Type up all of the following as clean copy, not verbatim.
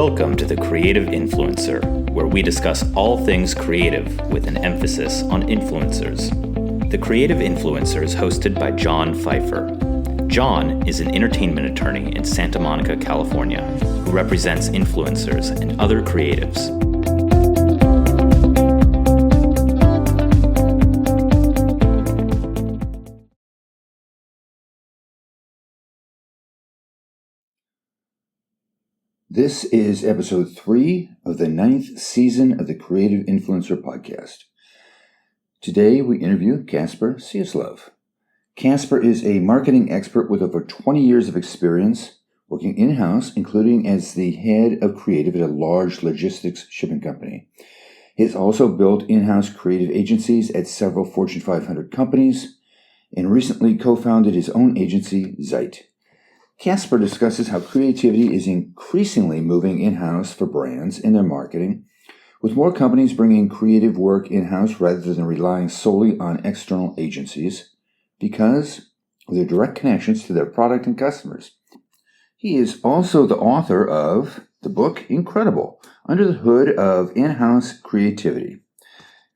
Welcome to The Creative Influencer, where we discuss all things creative with an emphasis on influencers. The Creative Influencer is hosted by John Pfeiffer. John is an entertainment attorney in Santa Monica, California, who represents influencers and other creatives. This is episode 3 of the 9th season of the Creative Influencer podcast. Today we interview Kasper Sierslev. Kasper is a marketing expert with over 20 years of experience working in-house, including as the head of creative at a large logistics shipping company. He has also built in-house creative agencies at several Fortune 500 companies and recently co-founded his own agency, ZITE. Kasper discusses how creativity is increasingly moving in-house for brands in their marketing, with more companies bringing creative work in-house rather than relying solely on external agencies because of their direct connections to their product and customers. He is also the author of the book Incredible, Under the Hood of In-House Creativity.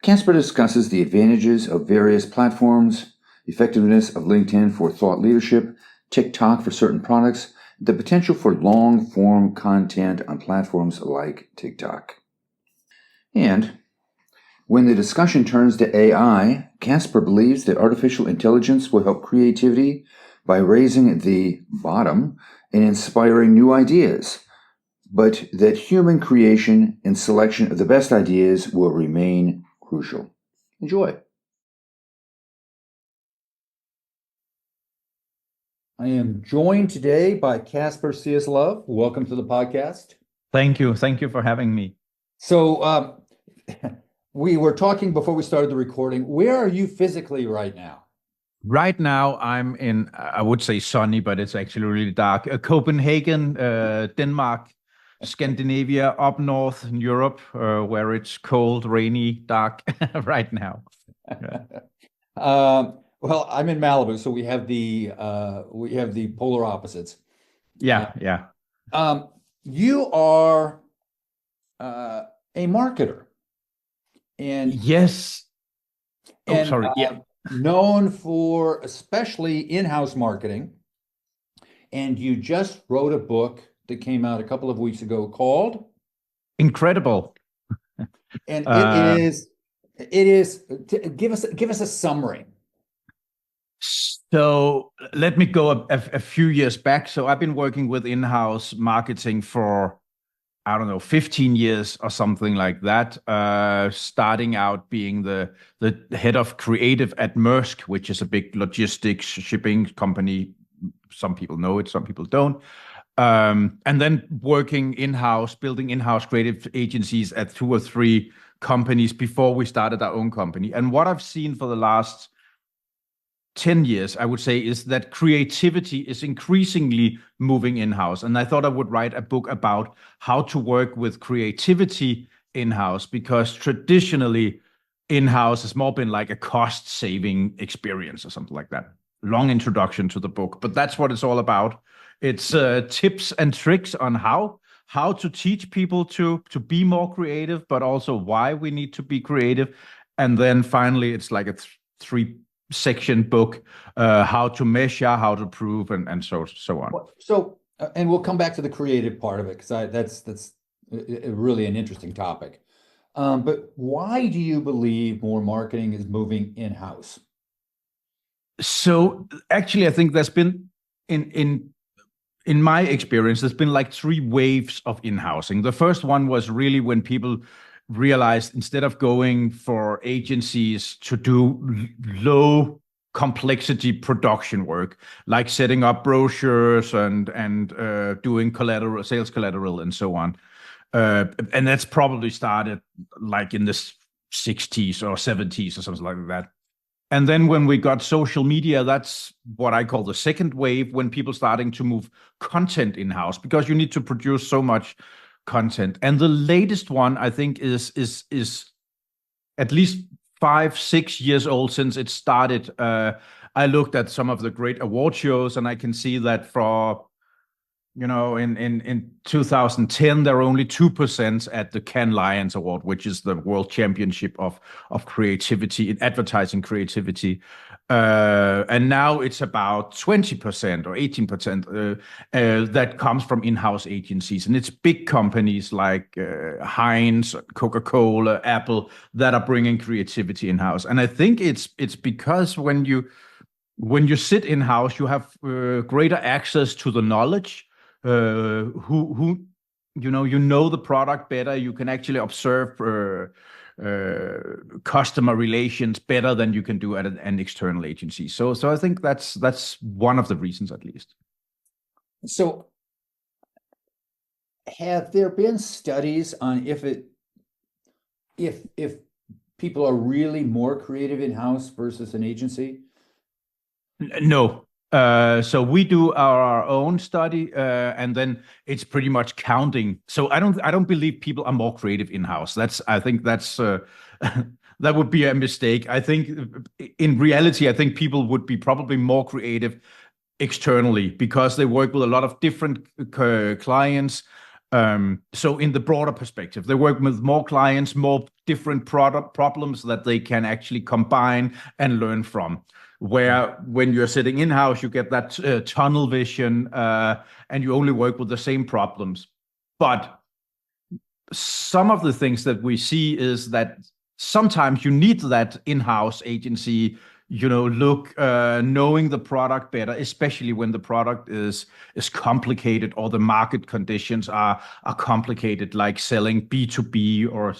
Kasper discusses the advantages of various platforms, effectiveness of LinkedIn for thought leadership, TikTok for certain products, the potential for long-form content on platforms like TikTok. And when the discussion turns to AI, Kasper believes that artificial intelligence will help creativity by raising the bottom and inspiring new ideas, but that human creation and selection of the best ideas will remain crucial. Enjoy. I am joined today by Kasper Sierslev. Welcome to the podcast. Thank you. Thank you for having me. So we were talking before we started the recording. Where are you physically right now? Right now, I'm in, I would say sunny, but it's actually really dark. Copenhagen, Denmark, Scandinavia, up north in Europe, where it's cold, rainy, dark right now. Well, I'm in Malibu, so we have the polar opposites. Yeah. You are a marketer, and yes. Sorry. Known for especially in-house marketing. And you just wrote a book that came out a couple of weeks ago called Incredible. And it is. Give us a summary. So let me go a few years back. So I've been working with in-house marketing for, 15 years or something like that. Starting out being the head of creative at Maersk, which is a big logistics shipping company. Some people know it, some people don't. And then working in-house, building in-house creative agencies at 2 or 3 companies before we started our own company. And what I've seen for the last 10 years, I would say, is that creativity is increasingly moving in-house. And I thought I would write a book about how to work with creativity in-house, because traditionally in-house has more been like a cost-saving experience or something like that. Long introduction to the book, but that's what it's all about. It's tips and tricks on how to teach people to be more creative, but also why we need to be creative. And then finally, it's like a 3-section book, how to measure, how to prove, and so on. So, and we'll come back to the creative part of it, because that's really an interesting topic. But why do you believe more marketing is moving in-house? So actually, I think there's been in my experience, there's been like 3 waves of in-housing. The first one was really when people realized instead of going for agencies to do low complexity production work, like setting up brochures and doing sales collateral and so on. And that's probably started like in the 60s or 70s or something like that. And then when we got social media, that's what I call the second wave, when people starting to move content in-house, because you need to produce so much content. And the latest one, I think, is at least 5-6 years old since it started. I looked at some of the great award shows, and I can see that for in 2010, there were only 2% at the Cannes Lions Award, which is the world championship of creativity, in advertising creativity. And now it's about 20% or 18% that comes from in-house agencies. And it's big companies like Heinz, Coca-Cola, Apple that are bringing creativity in-house. And I think it's because when you sit in-house, you have greater access to the knowledge. Who you know the product better. You can actually observe customer relations better than you can do at an external agency. So I think that's one of the reasons, at least. So, have there been studies on if people are really more creative in-house versus an agency? No. So we do our own study, and then it's pretty much counting. So I don't believe people are more creative in-house. I think that's that would be a mistake. I think in reality, I think people would be probably more creative externally because they work with a lot of different clients. So in the broader perspective, they work with more clients, more different product problems that they can actually combine and learn from. Where when you're sitting in-house, you get that tunnel vision, and you only work with the same problems. But some of the things that we see is that sometimes you need that in-house agency, knowing the product better, especially when the product is complicated or the market conditions are complicated, like selling B2B, or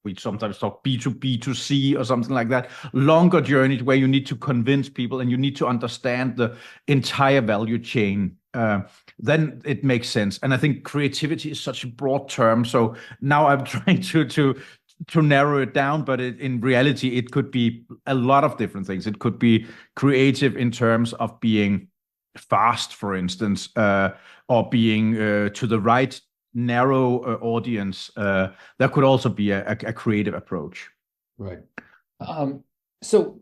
we sometimes talk B2B2C or something like that. Longer journeys where you need to convince people and you need to understand the entire value chain. Then it makes sense. And I think creativity is such a broad term. So now I'm trying to narrow it down, but in reality, it could be a lot of different things. It could be creative in terms of being fast, for instance, or being to the right narrow audience. That could also be a creative approach. Right. So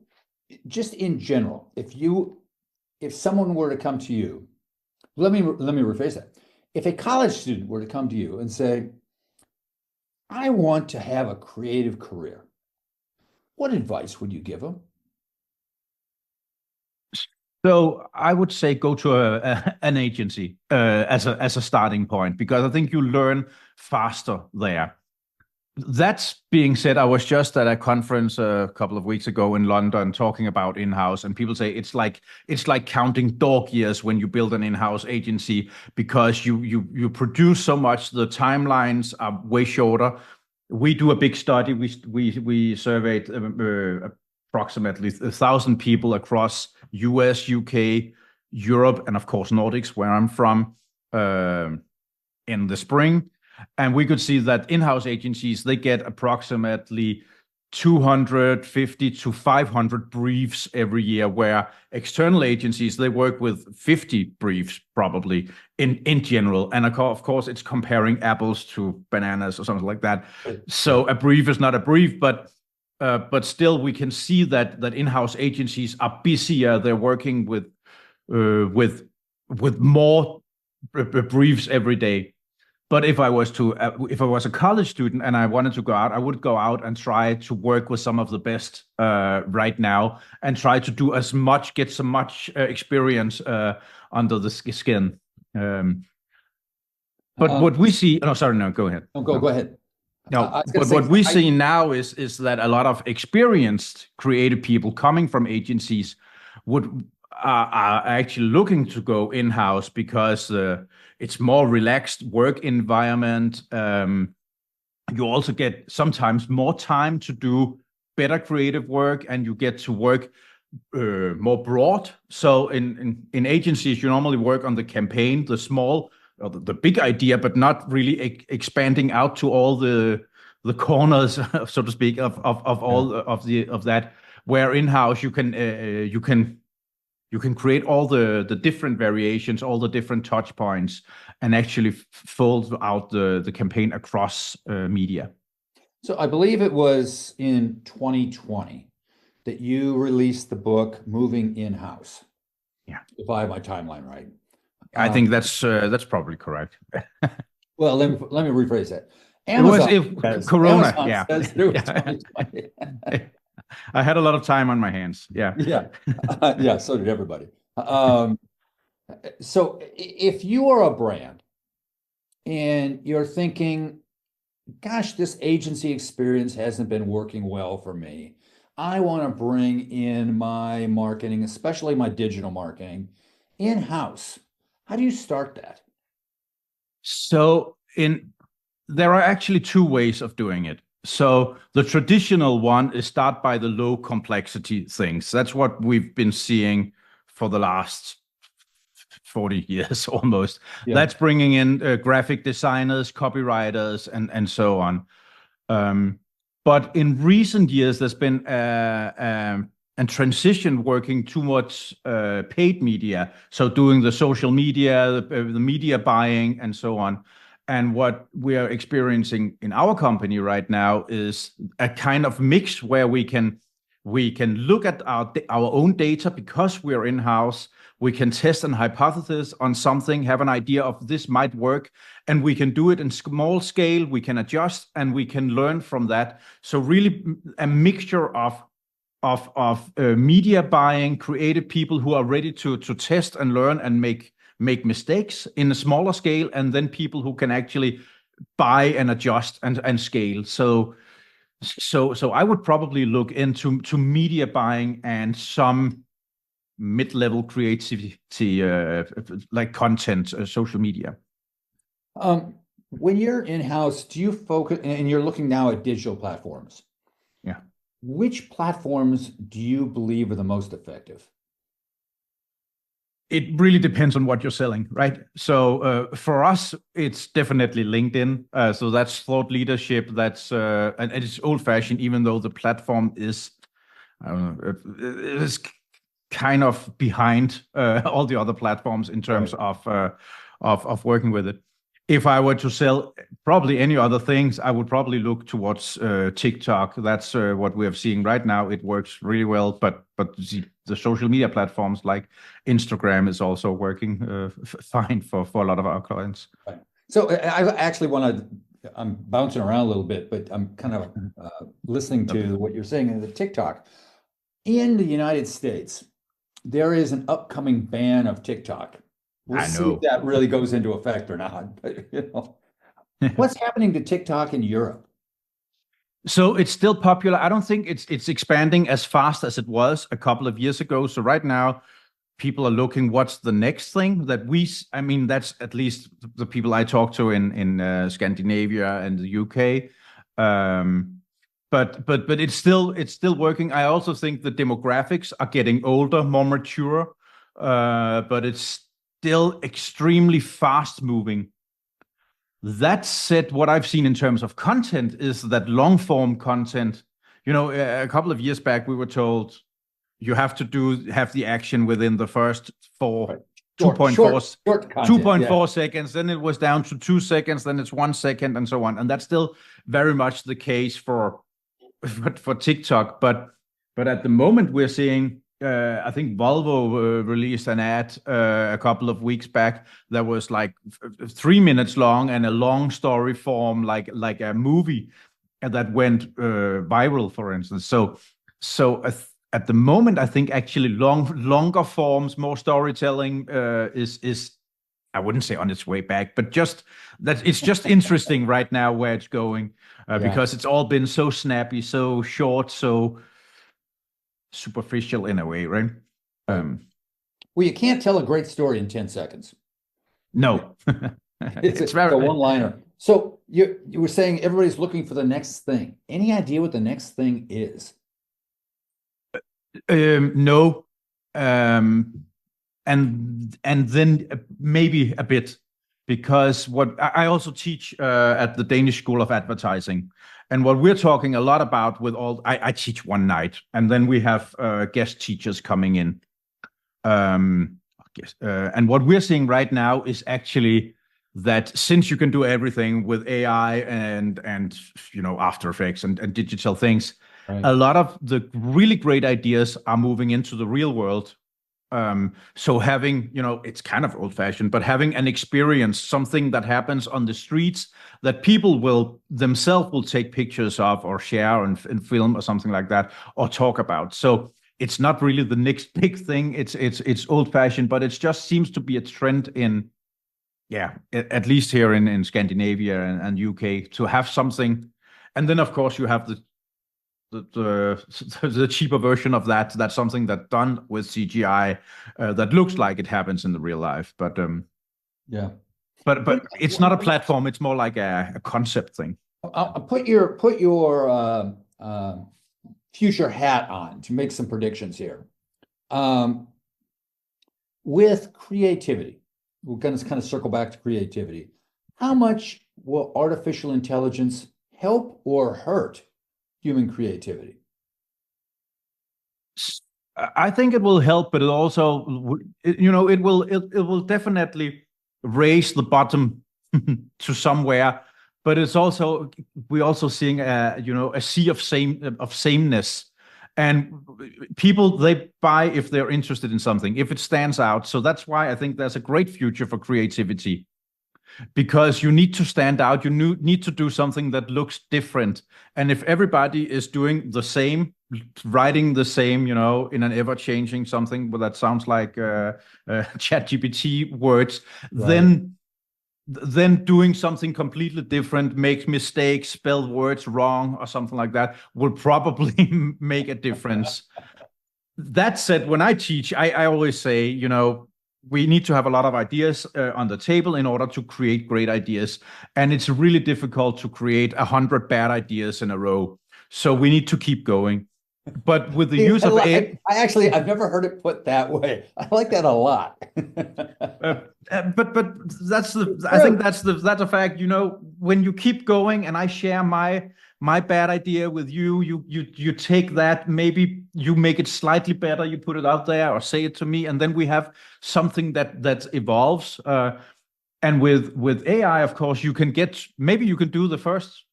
just in general, if someone were to come to you, let me rephrase that. If a college student were to come to you and say, I want to have a creative career, what advice would you give them? So I would say go to an agency as a starting point, because I think you learn faster there. That being said, I was just at a conference a couple of weeks ago in London talking about in-house, and people say it's like counting dog years when you build an in-house agency, because you produce so much, the timelines are way shorter. We do a big study. We surveyed approximately 1,000 people across US, UK, Europe, and of course Nordics, where I'm from, in the spring. And we could see that in-house agencies, they get approximately 250 to 500 briefs every year, where external agencies, they work with 50 briefs probably in general. And of course, it's comparing apples to bananas or something like that. So a brief is not a brief, but still we can see that in-house agencies are busier. They're working with more briefs every day. But if I was a college student and I wanted to go out, I would go out and try to work with some of the best right now, and try to do get so much experience under the skin. But what we see, no, sorry, no, go ahead. No, go ahead. No, but what we see now is that a lot of experienced creative people coming from agencies are actually looking to go in-house, because it's more relaxed work environment. You also get sometimes more time to do better creative work, and you get to work more broad. So in agencies, you normally work on the campaign, the small or the big idea, but not really expanding out to all the corners, so to speak, of all of that. Where in-house you can create all the different variations, all the different touch points, and actually fold out the campaign across media. So I believe it was in 2020 that you released the book Moving In-House. Yeah. If I have my timeline right. I think that's probably correct. Well, let me rephrase that. Corona. Amazon Yeah. says through 2020. I had a lot of time on my hands. Yeah. Yeah. Yeah. So did everybody. So if you are a brand and you're thinking, gosh, this agency experience hasn't been working well for me. I want to bring in my marketing, especially my digital marketing, in-house. How do you start that? So there are actually two ways of doing it. So the traditional one is start by the low complexity things. That's what we've been seeing for the last 40 years almost. Yeah. That's bringing in graphic designers, copywriters, and so on. But in recent years, there's been a transition working towards paid media. So doing the social media, the media buying, and so on. And what we are experiencing in our company right now is a kind of mix where we can look at our own data because we're in-house. We can test an hypothesis on something, have an idea of this might work, and we can do it in small scale. We can adjust and we can learn from that. So really a mixture of media buying, creative people who are ready to test and learn and make mistakes in a smaller scale, and then people who can actually buy and adjust and scale. So I would probably look into media buying and some mid-level creativity, like content, social media. When you're in-house, do you focus, and you're looking now at digital platforms? Yeah. Which platforms do you believe are the most effective? It really depends on what you're selling, right? So for us, it's definitely LinkedIn. So that's thought leadership. That's and it's old-fashioned, even though the platform is, I don't know, is kind of behind all the other platforms in terms of working with it. If I were to sell probably any other things, I would probably look towards TikTok. That's what we are seeing right now. It works really well, but the social media platforms like Instagram is also working fine for a lot of our clients. Right. So I actually want to, I'm bouncing around a little bit, but I'm kind of listening to what you're saying in the TikTok. In the United States, there is an upcoming ban of TikTok. We'll see if that really goes into effect or not. But what's happening to TikTok in Europe? So it's still popular. I don't think it's expanding as fast as it was a couple of years ago. So right now, people are looking what's the next thing that I mean, that's at least the people I talk to in Scandinavia and the UK. But it's still working. I also think the demographics are getting older, more mature, but it's still extremely fast moving. That said, what I've seen in terms of content is that long form content, a couple of years back, we were told you have to have the action within the first 2.4 seconds. Then it was down to 2 seconds. Then it's 1 second and so on. And that's still very much the case for TikTok. But at the moment we're seeing, I think Volvo released an ad a couple of weeks back that was like 3 minutes long and a long story form, like a movie, and that went viral, for instance. So at the moment, I think actually longer forms, more storytelling is I wouldn't say on its way back, but just that it's just interesting right now where it's going because it's all been so snappy, so short, so superficial in a way, right? Well, you can't tell a great story in 10 seconds. No. It's a one-liner. So you were saying everybody's looking for the next thing. Any idea what the next thing is? No. And then maybe a bit, because what I also teach at the Danish School of Advertising. And what we're talking a lot about with I teach one night, and then we have guest teachers coming in. And what we're seeing right now is actually that since you can do everything with AI and After Effects and digital things, a lot of the really great ideas are moving into the real world, So having, it's kind of old-fashioned, but having an experience, something that happens on the streets that people will themselves will take pictures of or share and film or something like that, or talk about. So it's not really the next big thing. It's old-fashioned, but it just seems to be a trend in, at least here in Scandinavia and UK, to have something. And then of course you have the cheaper version of that. That's something that's done with CGI that looks like it happens in the real life. But but it's not a platform. It's more like a concept thing. I'll put your future hat on to make some predictions here. With creativity, we're going to kind of circle back to creativity. How much will artificial intelligence help or hurt human creativity? I think it will help, but it also, it will definitely raise the bottom to somewhere. But it's also, we're also seeing a sea of sameness, and people, they buy if they're interested in something, if it stands out. So that's why I think there's a great future for creativity, because you need to stand out. You need to do something that looks different. And if everybody is doing the same, writing the same, in an ever-changing something that sounds like ChatGPT words, right, then doing something completely different, make mistakes, spell words wrong or something like that, will probably make a difference. That said, when I teach, I always say, we need to have a lot of ideas on the table in order to create great ideas. And it's really difficult to create 100 bad ideas in a row. So we need to keep going. But with the use of AI, I've never heard it put that way. I like that a lot. But that's I think that's a fact. When you keep going, and I share my bad idea with you, you take that, maybe you make it slightly better, you put it out there or say it to me, and then we have something that evolves. And with AI, of course, you can do the first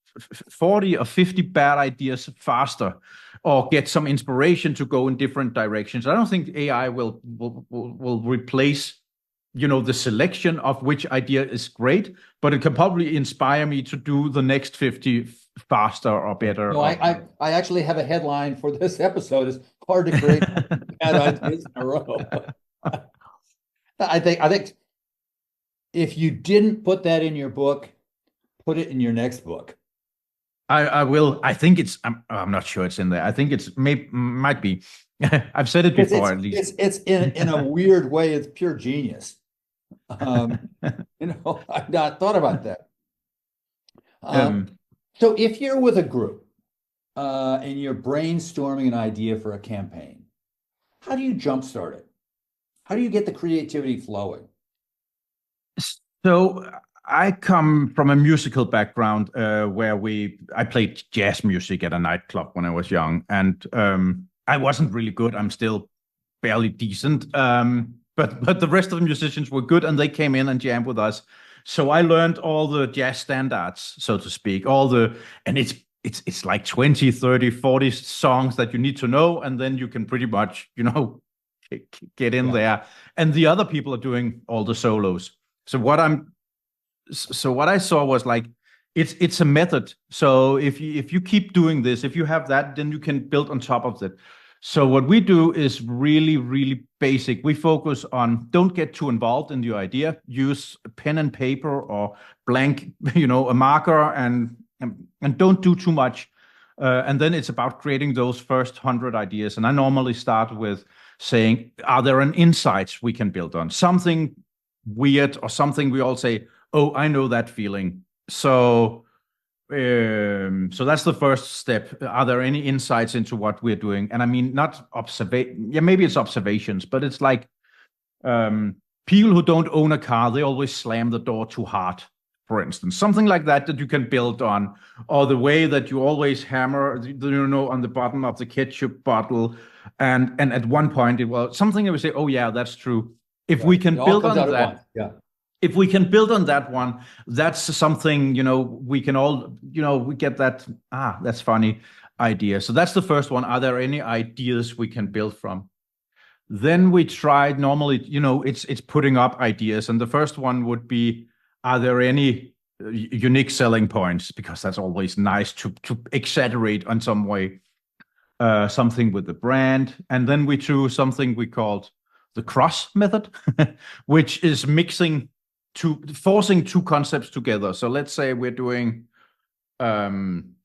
40 or 50 bad ideas faster, or get some inspiration to go in different directions. I don't think AI will replace, the selection of which idea is great, but it can probably inspire me to do the next 50 faster or better. No, I actually have a headline for this episode: "It's hard to create bad ideas in a row." I think if you didn't put that in your book, put it in your next book. I will. I think it's. I'm not sure it's in there. I think it's might be. I've said it before. At least it's in a weird way. It's pure genius. I've not thought about that. So if you're with a group and you're brainstorming an idea for a campaign, how do you jumpstart it? How do you get the creativity flowing? So I come from a musical background where I played jazz music at a nightclub when I was young, and I wasn't really good. I'm still barely decent, but the rest of the musicians were good, and they came in and jammed with us. So I learned all the jazz standards, so to speak, and it's like 20, 30, 40 songs that you need to know, and then you can pretty much, get in there. And the other people are doing all the solos. So what I saw was like, it's a method. So if you keep doing this, if you have that, then you can build on top of it. So what we do is really, really basic. We focus on, don't get too involved in your idea. Use a pen and paper or blank, a marker, and don't do too much. And then it's about creating those first 100 ideas. And I normally start with saying, are there any insights we can build on? Something weird or something we all say, oh, I know that feeling. So that's the first step. Are there any insights into what we're doing? And I mean, not maybe it's observations, but it's like people who don't own a car, they always slam the door too hard, for instance. Something like that you can build on. Or the way that you always hammer, on the bottom of the ketchup bottle. And at one point, something that we say, oh yeah, that's true. If we can build on that. If we can build on that one, that's something, we can all, we get that, that's funny idea. So that's the first one. Are there any ideas we can build from? Then we tried normally, it's putting up ideas. And the first one would be, are there any unique selling points? Because that's always nice to exaggerate on some way, something with the brand. And then we do something we called the cross method, which is forcing two concepts together. So let's say we're doing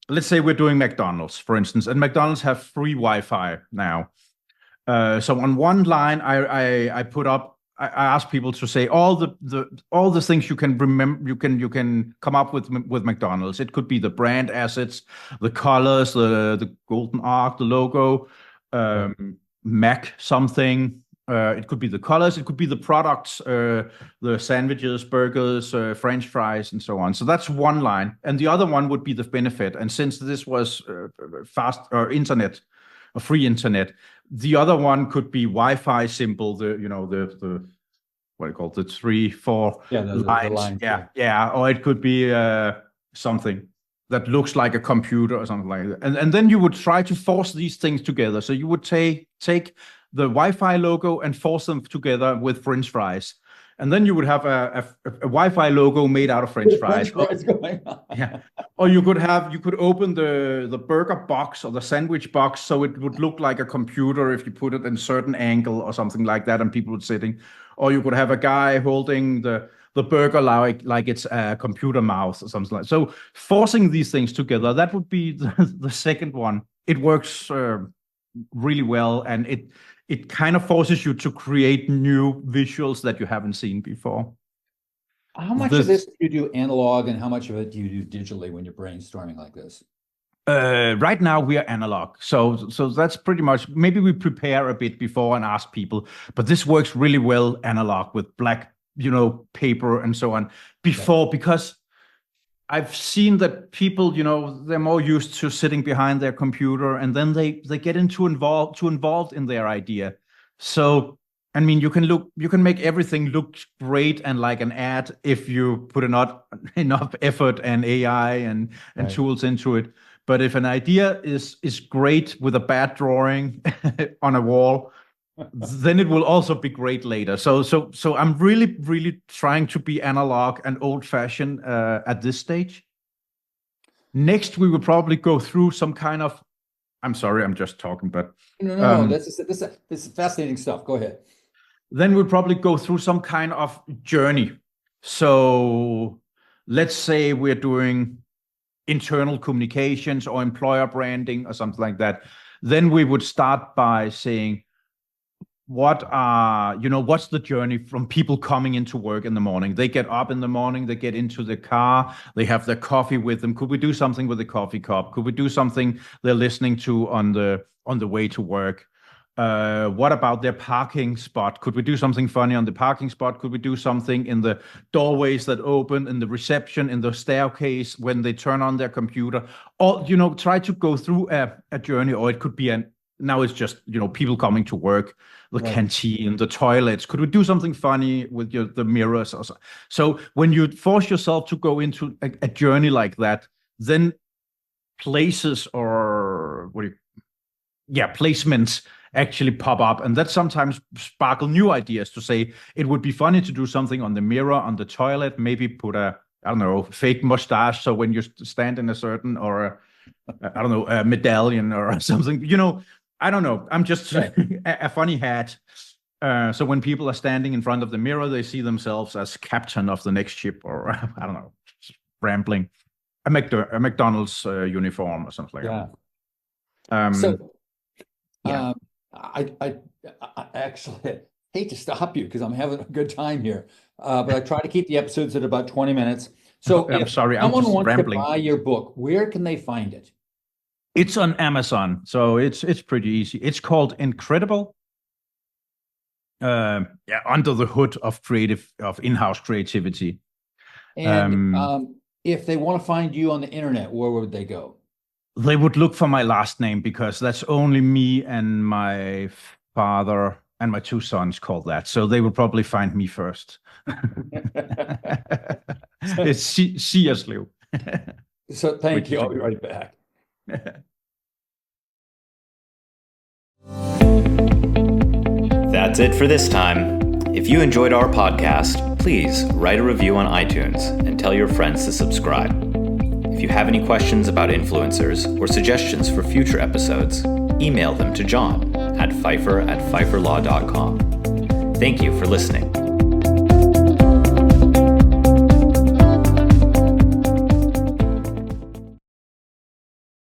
McDonald's, for instance, and McDonald's have free Wi-Fi now. So on one line, I put up. I ask people to say all the things you can remember. You can come up with McDonald's. It could be the brand assets, the colors, the golden arc, the logo, Mac something. It could be the colors. It could be the products, the sandwiches, burgers, French fries, and so on. So that's one line, and the other one would be the benefit. And since this was fast or internet, a free internet, the other one could be Wi-Fi simple. The what do you call it? The 3-4 lines. The lines. Yeah. Or it could be something that looks like a computer or something like that. And then you would try to force these things together. So you would take the Wi-Fi logo and force them together with French fries. And then you would have a Wi-Fi logo made out of French fries. Going on. Yeah. Or you could open the burger box or the sandwich box so it would look like a computer if you put it in a certain angle or something like that, and people would sitting. Or you could have a guy holding the burger like it's a computer mouse or something like that. So forcing these things together, that would be the second one. It works really well, and it kind of forces you to create new visuals that you haven't seen before. How much of this do you do analog, and how much of it do you do digitally when you're brainstorming like this? Right now we are analog, so that's pretty much. Maybe we prepare a bit before and ask people, but this works really well analog with black, paper and so on before, because I've seen that people, they're more used to sitting behind their computer, and then they get involved in their idea. So, I mean, you can make everything look great and like an ad if you put enough effort and AI and tools into it. But if an idea is great with a bad drawing on a wall, then it will also be great later. So I'm really, really trying to be analog and old-fashioned at this stage. Next, we will probably go through some kind of. I'm sorry, I'm just talking, but no. This is fascinating stuff. Go ahead. Then we'll probably go through some kind of journey. So let's say we're doing internal communications or employer branding or something like that. Then we would start by saying, what's the journey from people coming into work in the morning? They get up in the morning, they get into the car, they have their coffee with them. Could we do something with the coffee cup? Could we do something they're listening to on the way to work? What about their parking spot? Could we do something funny on the parking spot? Could we do something in the doorways that open, in the reception, in the staircase when they turn on their computer? Or, try to go through a journey. Or it could be now it's just, people coming to work, the canteen, the toilets. Could we do something funny with the mirrors? Or so when you force yourself to go into a journey like that, then places or placements actually pop up, and that sometimes sparkle new ideas to say it would be funny to do something on the mirror, on the toilet, maybe put a fake mustache, so when you stand in a certain, or a medallion or something, I don't know, I'm just a funny hat, so when people are standing in front of the mirror, they see themselves as captain of the next ship, or I don't know, rambling, a McDonald's uniform or something like that. I actually hate to stop you because I'm having a good time here, but I try to keep the episodes at about 20 minutes. So I'm sorry, I'm just someone wants rambling. to buy your book, where can they find it? It's on Amazon, so it's pretty easy. It's called Incredible. Under the hood of in-house creativity. And if they want to find you on the internet, where would they go? They would look for my last name, because that's only me and my father and my two sons called that. So they would probably find me first. It's Sierslev. So thank you. I'll be right back. That's it for this time. If you enjoyed our podcast, please write a review on iTunes and tell your friends to subscribe. If you have any questions about influencers or suggestions for future episodes, email them to John at Pfeiffer@pfeifferlaw.com. Thank you for listening.